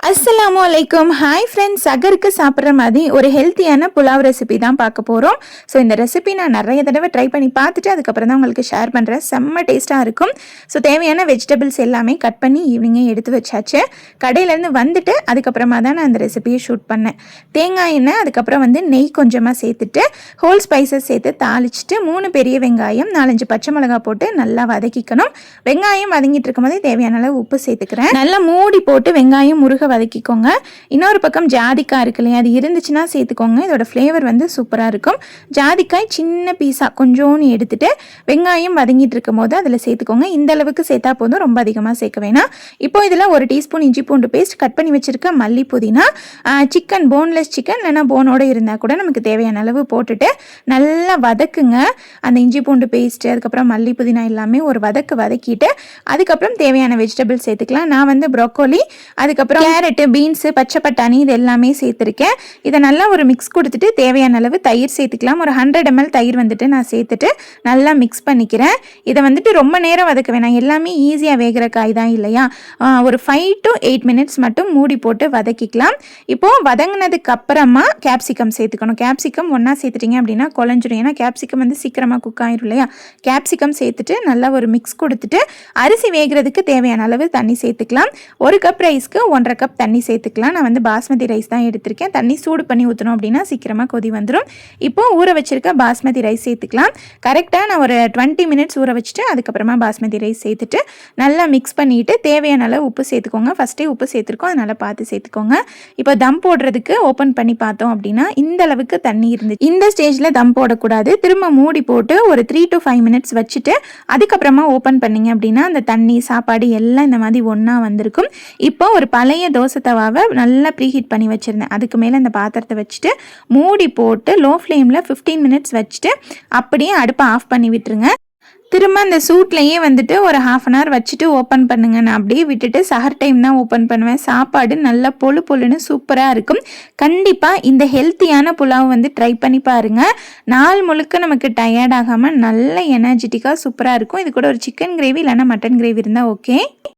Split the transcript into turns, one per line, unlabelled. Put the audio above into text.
அஸ்ஸலாமு அலைக்கும். Hi friends, சகருக்கு சாப்பிட்ற மாதிரி ஒரு ஹெல்த்தியான புலாவ் ரெசிபி தான் பார்க்க போகிறோம். ஸோ இந்த ரெசிபி நான் நிறைய தடவை ட்ரை பண்ணி பார்த்துட்டு அதுக்கப்புறம் தான் உங்களுக்கு ஷேர் பண்ணுறேன். செம்ம டேஸ்ட்டாக இருக்கும். ஸோ தேவையான வெஜிடபிள்ஸ் எல்லாமே கட் பண்ணி ஈவினிங்கே எடுத்து வச்சாச்சு. கடையிலேருந்து வந்துட்டு அதுக்கப்புறமா தான் நான் அந்த ரெசிபியை ஷூட் பண்ணேன். தேங்காய் எண்ணெய், அதுக்கப்புறம் நெய் கொஞ்சமாக சேர்த்துட்டு ஹோல் ஸ்பைசஸ் சேர்த்து தாளிச்சிட்டு 3 பெரிய வெங்காயம் 4-5 பச்சை மிளகா போட்டு நல்லா வதக்கிக்கணும். வெங்காயம் வதங்கிட்டு இருக்கும் போதே தேவையான அளவு உப்பு சேர்த்துக்கிறேன். நல்லா மூடி போட்டு வெங்காயம் முருக வதக்கிக்கோங்க. இன்னொரு பக்கம் ஜாதிக்காய் இருக்கு இல்லையா, அது இருந்துச்சுன்னா சேர்த்துக்கோங்க. இதோட ஃப்ளேவர் சூப்பராக இருக்கும். ஜாதிக்காய் சின்ன பீஸாக கொஞ்சோன்னு எடுத்துட்டு வெங்காயம் வதங்கிட்டு இருக்கும் போது அதில் சேர்த்துக்கோங்க. இந்த அளவுக்கு சேர்த்தா போதும், ரொம்ப அதிகமாக சேர்க்க வேணாம். இப்போ இதில் 1 டீஸ்பூன் இஞ்சி பூண்டு பேஸ்ட், கட் பண்ணி வச்சிருக்க மல்லி புதினா, சிக்கன் போன்லெஸ் சிக்கன் இல்லைனா போனோடு இருந்தால் கூட நமக்கு தேவையான அளவு போட்டுட்டு நல்லா வதக்குங்க. அந்த இஞ்சி பூண்டு பேஸ்ட்டு அதுக்கப்புறம் மல்லி புதினா எல்லாமே ஒரு வதக்கிட்டு அதுக்கப்புறம் தேவையான வெஜிடபிள்ஸ் சேர்த்துக்கலாம். நான் ப்ரோக்கோலி, அதுக்கப்புறம் கேரட்டு, பீன்ஸு, பச்சை பட்டாணி இது எல்லாமே சேர்த்துருக்கேன். இதை நல்லா ஒரு மிக்ஸ் கொடுத்துட்டு தேவையான அளவு தயிர் சேர்த்துக்கலாம். ஒரு 100 ml தயிர் நான் சேர்த்துட்டு நல்லா மிக்ஸ் பண்ணிக்கிறேன். இதை ரொம்ப நேரம் வதக்க வேணாம், எல்லாமே ஈஸியாக வேகிற காய் தான் இல்லையா. ஒரு 5 to 8 minutes மட்டும் மூடி போட்டு வதக்கிக்கலாம். இப்போது வதங்கினதுக்கு அப்புறமா கேப்சிகம் சேர்த்துக்கணும். கேப்சிகம் ஒன்றா சேர்த்துட்டிங்க அப்படின்னா குழஞ்சிடும். ஏன்னா கேப்சிகம் சீக்கிரமாக குக் ஆயிரும் இல்லையா. கேப்சிகம் சேர்த்துட்டு நல்லா ஒரு மிக்ஸ் கொடுத்துட்டு அரிசி வேகிறதுக்கு தேவையான அளவு தண்ணி சேர்த்துக்கலாம். 1 கப் ரைஸ்க்கு 1.5 கப் தண்ணி சேர்த்துக்கலாம். நான் பாஸ்மதி ரைஸ் தான் எடுத்திருக்கேன். தண்ணி சூடு பண்ணி ஊற்றணும் அப்படின்னா சீக்கிரமாக கொதி வந்துடும். இப்போ ஊற வச்சிருக்க பாஸ்மதி ரைஸ் சேர்த்துக்கலாம். கரெக்டாக நான் ஒரு 20 minutes ஊற வச்சுட்டு அதுக்கப்புறமா பாஸ்மதி ரைஸ் சேர்த்துட்டு நல்லா மிக்ஸ் பண்ணிவிட்டு தேவையான அளவு உப்பு சேர்த்துக்கோங்க. ஃபஸ்ட்டே உப்பு சேர்த்துருக்கோம், அதனால் பார்த்து சேர்த்துக்கோங்க. இப்போ தம் போடுறதுக்கு ஓப்பன் பண்ணி பார்த்தோம் அப்படின்னா இந்த அளவுக்கு தண்ணி இருந்துச்சு. இந்த ஸ்டேஜில் தம் போடக்கூடாது. திரும்ப மூடி போட்டு ஒரு 3 to 5 minutes வச்சுட்டு அதுக்கப்புறமா ஓப்பன் பண்ணிங்க அப்படின்னா அந்த தண்ணி சாப்பாடு எல்லாம் இந்த மாதிரி ஒன்றா வந்திருக்கும். இப்போ ஒரு பழைய தோசை தவாவை நல்லா ப்ரீஹீட் பண்ணி வச்சுருந்தேன். அதுக்கு மேலே அந்த பாத்திரத்தை வச்சுட்டு மூடி போட்டு லோ ஃப்ளேமில் 15 minutes வச்சுட்டு அப்படியே அடுப்பை ஆஃப் பண்ணி விட்டுருங்க. திரும்ப அந்த சூட்லேயே ஒரு 1/2 hour வச்சுட்டு ஓப்பன் பண்ணுங்க. நான் அப்படியே விட்டுட்டு சஹர் டைம் தான் ஓப்பன் பண்ணுவேன். சாப்பாடு நல்லா பொழுன்னு சூப்பராக இருக்கும். கண்டிப்பாக இந்த ஹெல்த்தியான புலாவ் ட்ரை பண்ணி பாருங்கள். நாள் முழுக்க நமக்கு டயர்ட் ஆகாமல் நல்ல எனர்ஜெட்டிக்காக சூப்பராக இருக்கும். இது கூட ஒரு சிக்கன் கிரேவி இல்லைன்னா மட்டன் கிரேவி இருந்தால் ஓகே.